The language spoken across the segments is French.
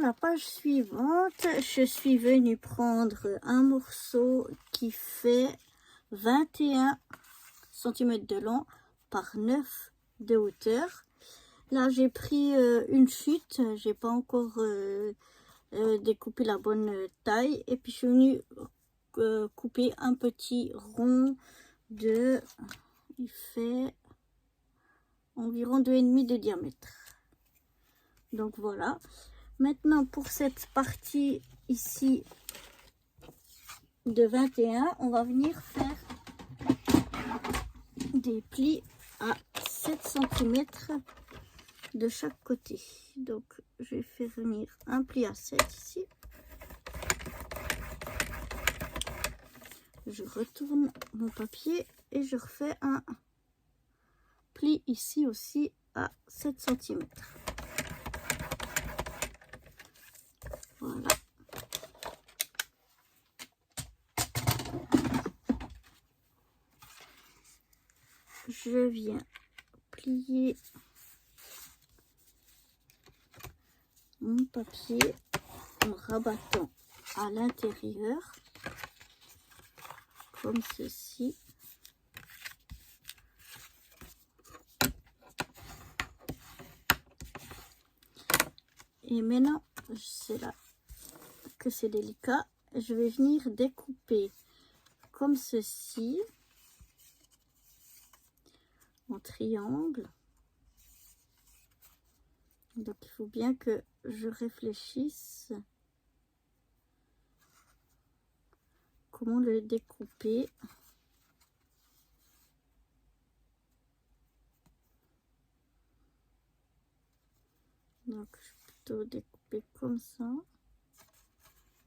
la page suivante, je suis venue prendre un morceau qui fait 21 cm de long par 9 de hauteur. Là, j'ai pris une chute, j'ai pas encore découpé la bonne taille. Et puis, je suis venue couper un petit rond de... Il fait environ 2,5 de diamètre. Donc, voilà. Maintenant, pour cette partie ici de 21, on va venir faire des plis à 7 cm de chaque côté. Donc, je vais faire venir un pli à 7 ici. Je retourne mon papier et je refais un pli ici aussi à 7 cm. Voilà. Je viens plier mon papier en rabattant à l'intérieur comme ceci. Et maintenant, c'est là que c'est délicat. Je vais venir découper comme ceci en triangle. Donc il faut bien que je réfléchisse comment le découper. Donc je vais plutôt découper comme ça,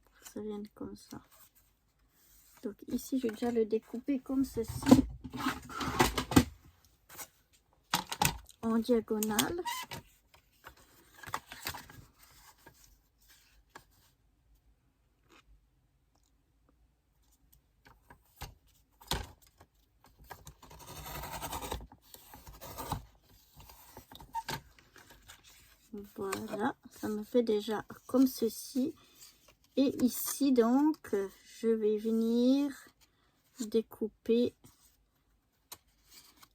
pour que ça vienne comme ça. Donc ici je vais déjà le découper comme ceci, en diagonale. Voilà, ça me fait déjà comme ceci. Et ici donc, je vais venir découper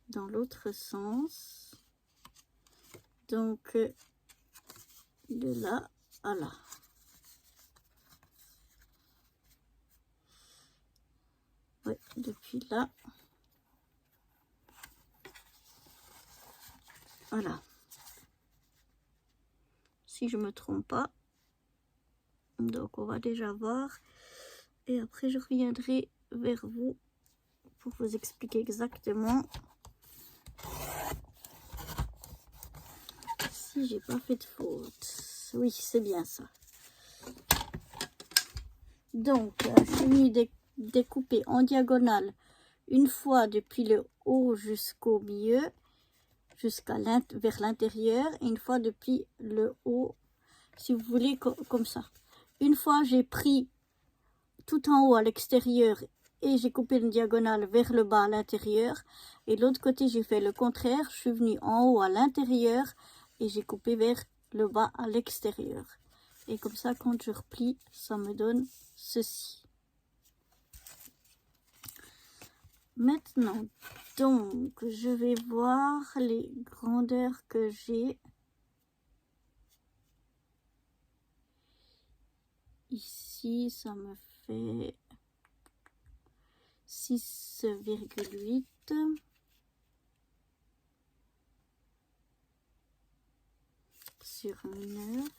dans l'autre sens. Donc, de là à là. Oui, depuis là. Voilà. Si je me trompe pas. Donc, on va déjà voir. Et après, je reviendrai vers vous pour vous expliquer exactement si j'ai pas fait de faute. Oui, c'est bien ça. Donc, je suis venue découper en diagonale une fois depuis le haut jusqu'au milieu, vers l'intérieur, et une fois depuis le haut, si vous voulez, comme ça. Une fois, j'ai pris tout en haut à l'extérieur et j'ai coupé une diagonale vers le bas à l'intérieur. Et de l'autre côté, j'ai fait le contraire. Je suis venue en haut à l'intérieur et j'ai coupé vers le bas à l'extérieur. Et comme ça, quand je replie, ça me donne ceci. Maintenant, donc, je vais voir les grandeurs que j'ai. Ici, ça me fait 6,8. Sur 9.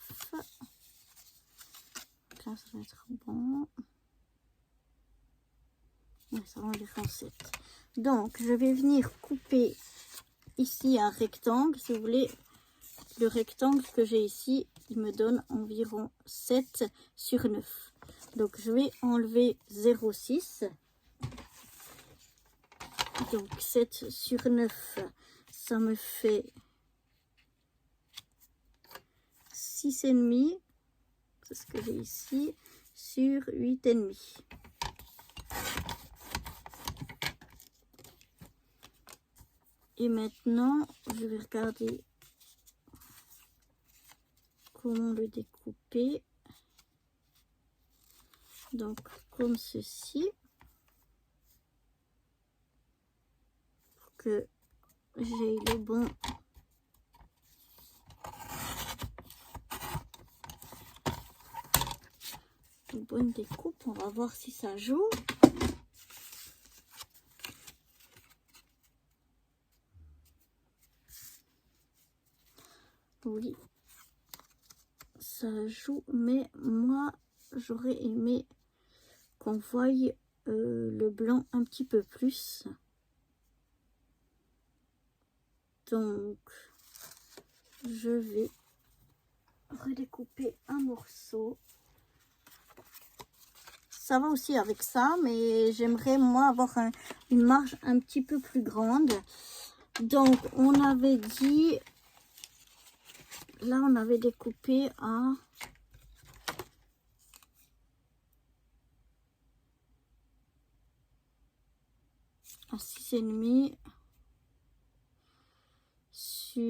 Là, ça va être bon. Ouais, ça va environ 7. Donc, je vais venir couper ici un rectangle. Si vous voulez, le rectangle que j'ai ici, il me donne environ 7 sur 9. Donc, je vais enlever 0,6. Donc, 7 sur 9, ça me fait 6,5. C'est ce que j'ai ici, sur 8,5. Et maintenant, je vais regarder comment le découper. Donc comme ceci, pour que j'ai le bon une bonne découpe. On va voir si ça joue. Oui, ça joue, mais moi j'aurais aimé qu'on voie le blanc un petit peu plus. Donc je vais redécouper un morceau. Ça va aussi avec ça, mais j'aimerais moi avoir une marge un petit peu plus grande. Donc on avait dit, là on avait découpé à 6,5 sur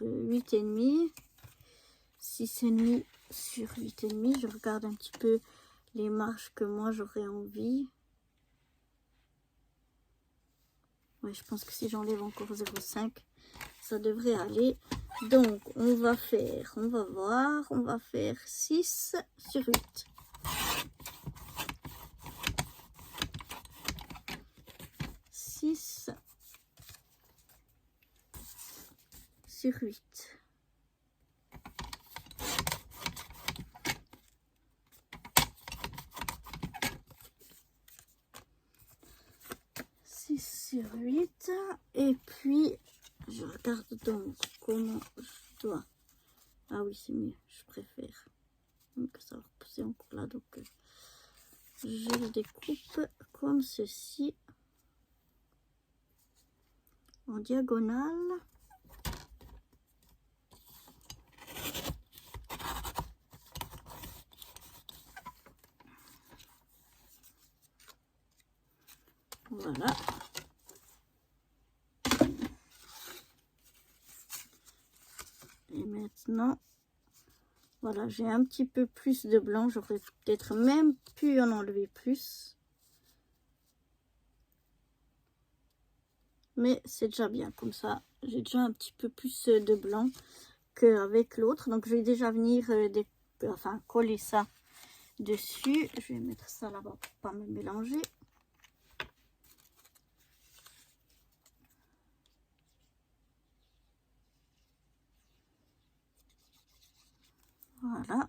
8,5, 6,5 sur 8,5. Je regarde un petit peu les marges que moi j'aurais envie. Ouais, je pense que si j'enlève encore 0,5, ça devrait aller. Donc on va voir, on va faire 6 sur 8. 6 sur 8. Sur 8, et puis je regarde donc comment je dois. Ah oui, c'est mieux, je préfère. Donc ça va repousser encore là, donc je le découpe comme ceci en diagonale. Voilà. Et maintenant, voilà, j'ai un petit peu plus de blanc. J'aurais peut-être même pu en enlever plus. Mais c'est déjà bien comme ça. J'ai déjà un petit peu plus de blanc qu'avec l'autre. Donc, je vais déjà venir coller ça dessus. Je vais mettre ça là-bas pour pas me mélanger. Voilà.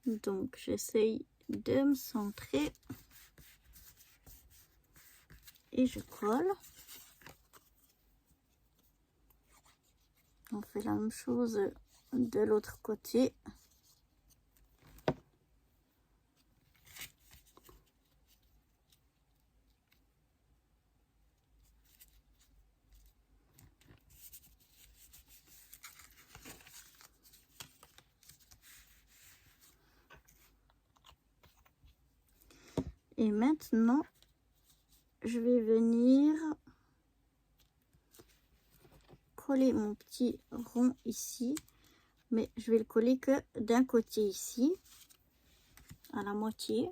Donc, j'essaye de me centrer. Et je colle. On fait la même chose de l'autre côté. Et maintenant, je vais venir coller mon petit rond ici. Mais je vais le coller que d'un côté ici, à la moitié.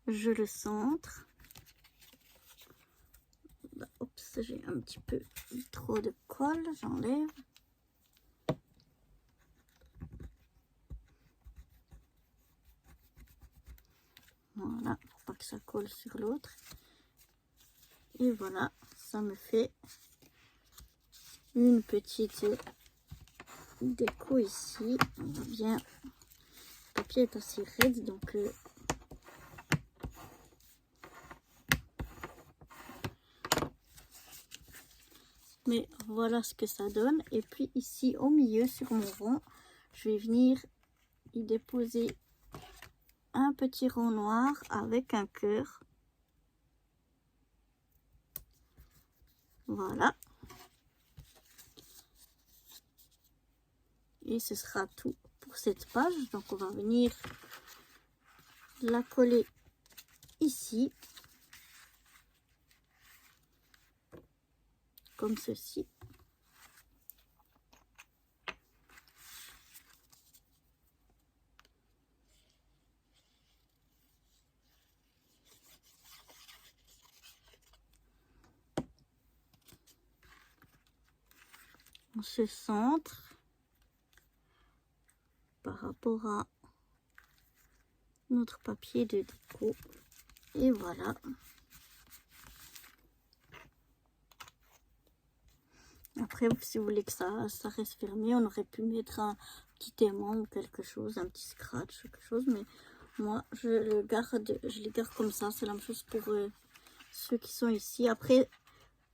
Je le centre. Oups, j'ai un petit peu trop de colle, j'enlève. Voilà, pour pas que ça colle sur l'autre. Et voilà, ça me fait une petite déco ici. On va bien. Le papier est assez raide, donc Mais voilà ce que ça donne. Et puis ici au milieu sur mon rond, je vais venir y déposer un petit rond noir avec un cœur. Voilà. Et ce sera tout pour cette page. Donc on va venir la coller ici. Comme ceci. On se centre par rapport à notre papier de déco. Et voilà. Après, si vous voulez que ça reste fermé, on aurait pu mettre un petit aimant ou quelque chose, un petit scratch, quelque chose. Mais moi, je les garde comme ça. C'est la même chose pour ceux qui sont ici. Après,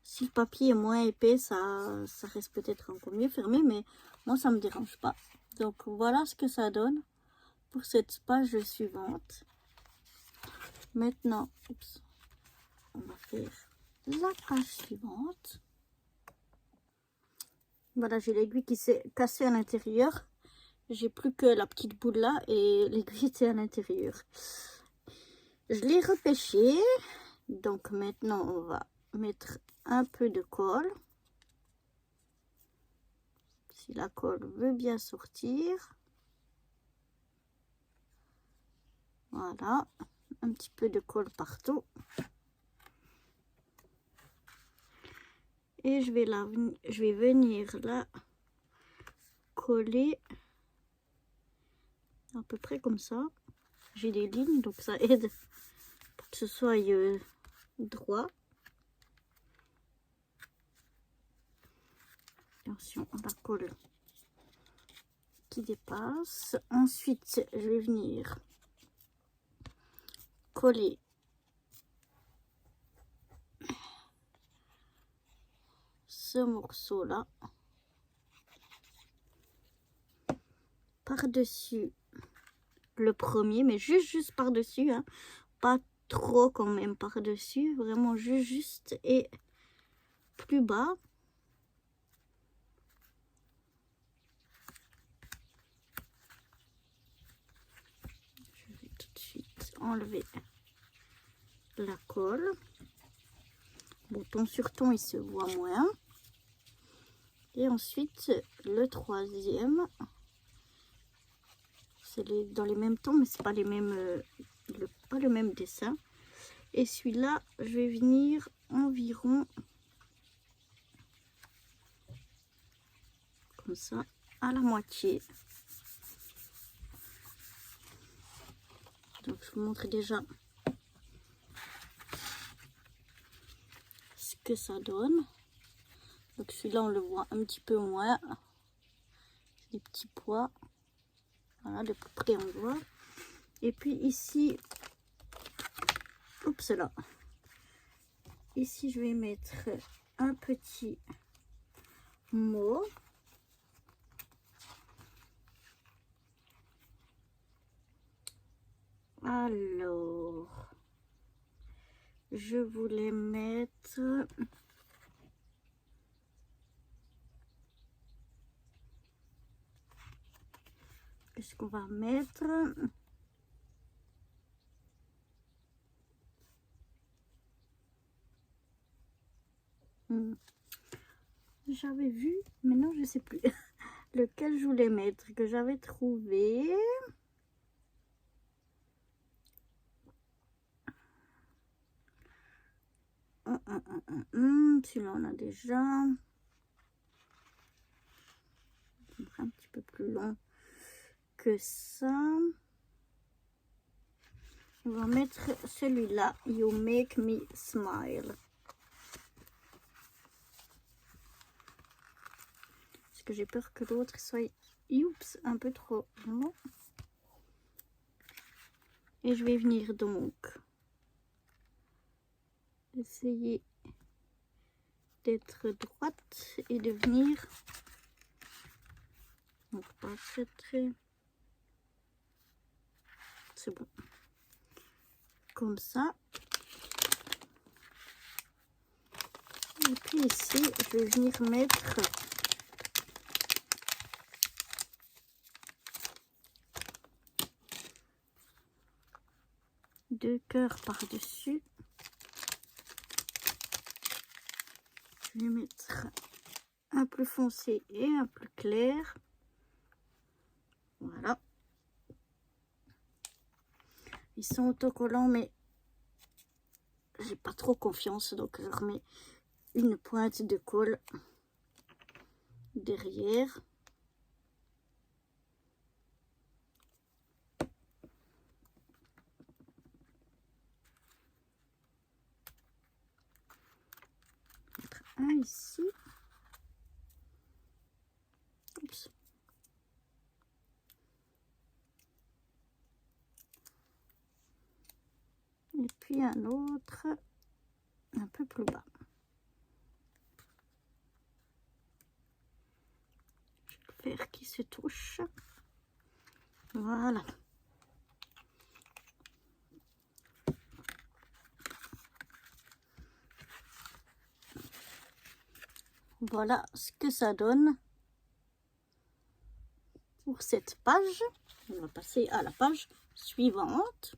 si le papier est moins épais, ça reste peut-être encore mieux fermé. Mais moi, ça ne me dérange pas. Donc, voilà ce que ça donne pour cette page suivante. Maintenant, oups, on va faire la page suivante. Voilà, j'ai l'aiguille qui s'est cassée à l'intérieur. J'ai plus que la petite boule là et l'aiguille était à l'intérieur. Je l'ai repêché. Donc maintenant, on va mettre un peu de colle. Si la colle veut bien sortir. Voilà, un petit peu de colle partout. Et je vais venir là coller à peu près comme ça. J'ai des lignes, donc ça aide pour que ce soit droit. Attention à la colle qui dépasse. Ensuite, je vais venir coller ce morceau là par-dessus le premier, mais juste par-dessus, hein. Pas trop quand même par-dessus, vraiment juste et plus bas. Je vais tout de suite enlever la colle. Bon, ton sur ton, il se voit moins. Et ensuite, le troisième. C'est dans les mêmes tons, mais c'est pas les mêmes, pas le même dessin. Et celui-là, je vais venir environ comme ça, à la moitié. Donc, je vous montre déjà ce que ça donne. Donc, celui-là, on le voit un petit peu moins. Des petits pois. Voilà, de plus près, on voit. Et puis ici, oups là. Ici, je vais mettre un petit mot. Alors, je voulais mettre... Qu'est-ce qu'on va mettre? J'avais vu, mais non, je sais plus lequel je voulais mettre, que j'avais trouvé. Celui-là, on a déjà. Un petit peu plus long que ça. On va mettre celui-là, You Make Me Smile. Parce que j'ai peur que l'autre soit un peu trop long. Et je vais venir donc essayer d'être droite et de venir, donc pas très, c'est bon, comme ça. Et puis ici, je vais venir mettre deux cœurs par-dessus. Je vais mettre un plus foncé et un plus clair. Voilà. Ils sont autocollants, mais j'ai pas trop confiance, donc je remets une pointe de colle derrière. Un ici. Oups. Et puis un autre un peu plus bas. Je vais faire qui se touche. Voilà. Voilà ce que ça donne pour cette page. On va passer à la page suivante.